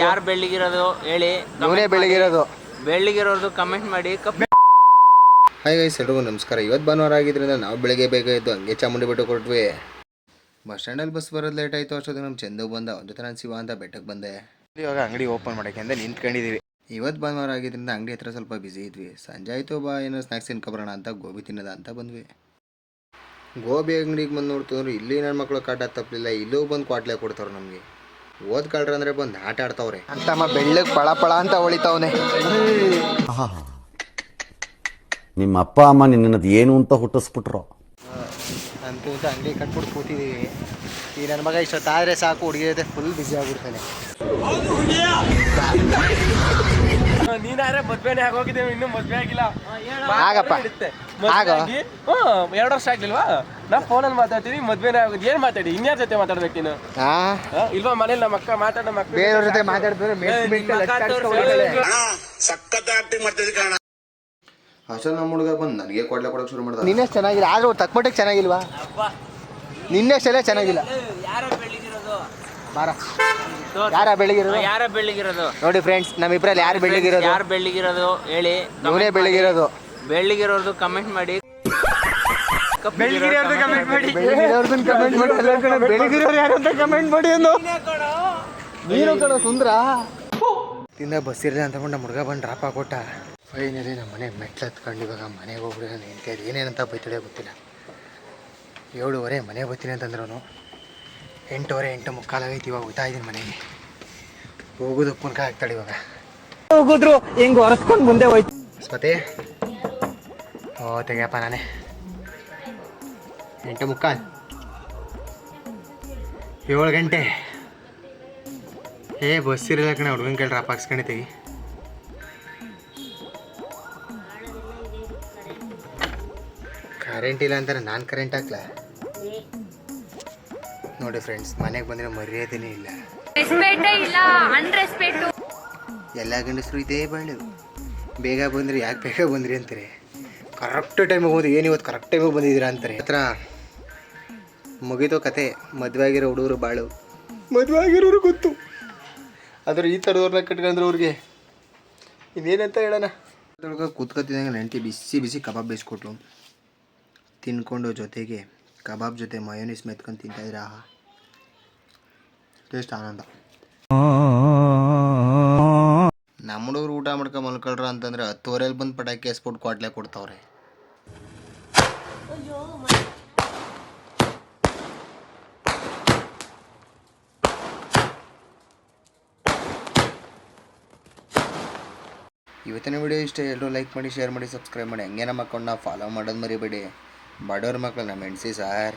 ಯಾರು ಬೆಳ್ಳಿಗಿರೋದು ಹೇಳಿ, ಇವನೇ ಬೆಳಗಿರೋದು. ಬೆಳ್ಳಿಗಿರೋದು ಕಮೆಂಟ್ ಮಾಡಿ. ಹಾಯ್ ಗೈಸ್, ಎಲ್ರಿಗೂ ನಮಸ್ಕಾರ. ಇವತ್ತು ಭಾನುವಾರ ಆಗಿದ್ದರಿಂದ ನಾವು ಬೆಳಗ್ಗೆ ಬೇಗ ಇದ್ದು ಹಂಗೆ ಚಾಮುಂಡಿ ಬೆಟ್ಟಕ್ಕೆ ಹೊರಟ್ವಿ. ಬಸ್ ಸ್ಟ್ಯಾಂಡಲ್ಲಿ ಬಸ್ ಬರೋದು ಲೇಟ್ ಆಯಿತು. ಅಷ್ಟೊತ್ತಿಗೆ ನಮ್ಮ ಚಂದು ಬಂದ. ಅವ್ನ ಜೊತೆ ನಾನು ಶಿವ ಅಂತ ಬೆಟ್ಟಕ್ಕೆ ಬಂದೆ. ಇವಾಗ ಅಂಗಡಿ ಓಪನ್ ಮಾಡೋಕ್ಕೆ ಅಂತ ನಿಂತ್ಕೊಂಡಿದ್ದೀವಿ. ಇವತ್ತು ಭಾನುವಾರ ಆಗಿದ್ದರಿಂದ ಅಂಗಡಿ ಹತ್ರ ಸ್ವಲ್ಪ ಬ್ಯುಸಿ ಇದ್ವಿ. ಸಂಜೆ ಆಯಿತು, ಬಾ ಏನೋ ಸ್ನ್ಯಾಕ್ಸ್ ತಿನ್ಕೊಬರೋಣ ಅಂತ ಗೋಬಿ ತಿನ್ನೋದ ಅಂತ ಬಂದ್ವಿ. ಗೋಬಿ ಅಂಗಡಿಗೆ ಬಂದು ನೋಡ್ತಂದ್ರೆ ಇಲ್ಲಿ ನನ್ನ ಮಕ್ಕಳು ಕಾಟ ತಪ್ಪಲಿಲ್ಲ. ಇಲ್ಲೂ ಬಂದು ಕ್ವಾಟ್ಲೆ ಕೊಡ್ತಾವ್ರು ನಮಗೆ. ಓದ್ಕಳ್ರ ಅಂದರೆ ಬಂದು ಆಟ ಆಡ್ತಾವ್ರೆ ಅಂತಮ್ಮ. ಬೆಳ್ಳಗೆ ಪಳ ಪಳ ಅಂತ ಹೊಳಿತಾವನೆ. ನಿಮ್ಮ ಅಪ್ಪ ಅಮ್ಮ ನಿನ್ನದು ಏನು ಅಂತ ಹುಟ್ಟಿಸ್ಬಿಟ್ರು ಅಂತೂ ಅಂಗಡಿ ಕಟ್ಬಿಟ್ಟು ಕೂತಿದ್ದೀವಿ. ಈ ನನ್ನ ಮಗ ಇಷ್ಟೊತ್ತಾದರೆ ಸಾಕು, ಹುಡುಗಿ ಜೊತೆ ಫುಲ್ ಬ್ಯುಸಿ ಆಗ್ಬಿಡ್ತಾನೆ. ನೀನಾದ್ರೆ ಮದ್ವೆನೇ ಆಗೋಗಿದ್ದೇವೆ, ಇನ್ನೂ ಮದ್ವೆ ಆಗಿಲ್ಲ. ಆಗಪ್ಪ ಆಗ 2 ವರ್ಷ ಆಗ್ಲಿಲ್ವಾ? ನಾ ಫೋನಲ್ಲಿ ಮಾತಾಡ್ತೀನಿ, ಮದ್ವೆನೇ ಆಗೋದು. ಏನ್ ಮಾತಾಡಿ, ಇನ್ಯಾರ ಜೊತೆ ಮಾತಾಡ್ಬೇಕು ನೀನು? ಇಲ್ವಾ ಮನೇಲಿ ನಮ್ಮ ಅಕ್ಕ ಮಾತಾಡೋ ಮಕ್ಕಳು ಬೇರೆಯವ್ರ ಜೊತೆ ಮಾತಾಡ್ತಾರೆ. ಅಷ್ಟೊಂದು ನಮ್ಮ ಹುಡುಗ ಬಂದು ನನಗೆ ಕೊಡ್ಲೆ ಕೊಡೋಕೆ ಶುರು ಮಾಡ್ದ. ನಿನ್ನೆ ಚೆನ್ನಾಗಿಲ್ಲ, ಆದ್ರೆ ಅವ್ರು ತಕ್ಕಮಟ್ಟಿಗೆ ಚೆನ್ನಾಗಿಲ್ವಾ? ನಿನ್ನೆಷ್ಟೆಲ್ಲ ಚೆನ್ನಾಗಿಲ್ಲ. ಬಾರ ಯಾರ ಬೆಳ್ಳಿಗಿರೋದು ನೋಡಿ ಫ್ರೆಂಡ್ಸ್, ನಮ್ಮಿಬ್ರಲ್ಲಿ ಯಾರು ಬೆಳ್ಳಿಗಿರೋದು ಹೇಳಿ, ಇವನೇ ಬೆಳ್ಳಿಗಿರೋದು. ಬೆಳ್ಳಿಗಿರೋದು ಕಮೆಂಟ್ ಮಾಡಿ. ಬೆಳ್ಳಿಗಿರೋರು ಯಾರು ಅಂತ ಕಮೆಂಟ್ ಮಾಡಿ. ನೀನು ಕಣ ಸುಂದ್ರ ತಿಂದ ಬಸ್ ಇರಲಿಲ್ಲ ಅಂತ ನಮ್ಮ ಹುಡುಗ ಬಂದು ಡ್ರಾಪ್ ಕೊಟ್ಟ. ಫೈನಲಿ ನಮ್ಮ ಮನೆ ಮೆಟ್ಲು ಹತ್ಕೊಂಡು ಇವಾಗ ಮನೆಗೆ ಹೋಗ್ಬಿಡಿ. ನಾನು ಹೇಳ್ತಾ ಏನೇನಂತ ಬೈತಡೆ ಗೊತ್ತಿಲ್ಲ. 7:30 ಮನೆಗೆ ಬರ್ತೀನಿ ಅಂತಂದ್ರೂ 8:30 8:45 ಆಗೈತಿ. ಇವಾಗ ಹೋಗ್ತಾ ಇದ್ದೀನಿ ಮನೆಗೆ. ಹೋಗೋದು ಪುನ್ಕ ಆಗ್ತಾಳೆ. ಇವಾಗ ಹೋಗಿದ್ರು ಹೆಂಗೆ ಹೊರಸ್ಕೊಂಡು ಮುಂದೆ ಹೋಯ್ತು ಸ್ಮತಿ. ತೆಗಿಯಪ್ಪ ನಾನೇ 8:45 7 ಗಂಟೆ. ಬಸ್ ಇರಲ್ಲ ಕಣೆ, ಹುಡುಗನ ಕೇಳಿ ಡ್ರಾಪ್ ಹಾಕ್ಸ್ಕೊಂಡು ತೆಗಿ. ಕರೆಂಟ್ ಇಲ್ಲ ಅಂತಾರೆ, ನಾನು ಕರೆಂಟ್ ಹಾಕ್ಲ. ನೋಡಿ ಫ್ರೆಂಡ್ಸ್, ಮನೆಗೆ ಬಂದರೆ ಮರ್ಯಾದೆನೇ ಇಲ್ಲ. ಎಲ್ಲ ಗಂಡಸರು ಇದೇ ಬಾಳು. ಬೇಗ ಬಂದ್ರಿ, ಯಾಕೆ ಬೇಗ ಬಂದ್ರಿ ಅಂತಾರೆ. ಕರೆಕ್ಟ್ ಟೈಮಿಗೆ ಬಂದು, ಏನು ಇವತ್ತು ಕರೆಕ್ಟ್ ಟೈಮಿಗೆ ಬಂದಿದ್ದೀರಾ ಅಂತಾರೆ. ಹತ್ರ ಮುಗಿದೋ ಕತೆ. ಮದುವೆ ಆಗಿರೋ ಹುಡುಗರು ಬಾಳು, ಮದುವೆ ಆಗಿರೋರು ಗೊತ್ತು. ಆದ್ರೆ ಈ ಥರದವ್ರನ್ನ ಕಟ್ಕೊಂಡ್ರೆ ಅವ್ರಿಗೆ ಇನ್ನೇನಂತ ಹೇಳೋಣ. ಅದ್ರೊಳಗೆ ಕೂತ್ಕೊತಿದ್ದಂಗೆ ನೆಂಟಿ ಬಿಸಿ ಕಬಾಬ್ ಬೇಯಿಸ್ಕೊಟ್ಲು. ತಿನ್ಕೊಂಡು ಜೊತೆಗೆ ಕಬಾಬ್ ಜೊತೆ ಮಯೋನೀಸ್ ಮೆತ್ಕೊಂಡು ತಿಂತಾಯಿದ್ರೆ ಆಹಾ, ಟೇಸ್ಟ್ ಆನಂದ. ನಮ್ಮ ಹುಡುಗರು ಊಟ ಮಾಡ್ಕೊಂಡು ಮಲ್ಕೊಳ್ರ ಅಂತಂದ್ರೆ 10:30 ಬಂದು ಪಟಾಕಿ ಎಸ್ಬಿಟ್ಟು ಕ್ವಾಟ್ಲೆ ಕೊಡ್ತಾವ್ರೆ. ಇವತ್ತಿನ ವಿಡಿಯೋ ಇಷ್ಟ. ಎಲ್ಲರೂ ಲೈಕ್ ಮಾಡಿ, ಶೇರ್ ಮಾಡಿ, ಸಬ್ಸ್ಕ್ರೈಬ್ ಮಾಡಿ. ಹಂಗೆ ನಮ್ಮ ಅಕೌಂಟ್ನ ಫಾಲೋ ಮಾಡೋದು ಮರಿಬೇಡಿ. ಬಡವ್ರ ಮಕ್ಕಳು ನಮ್ಮ ಹೆಣ್ಸಿ ಸಾರ್.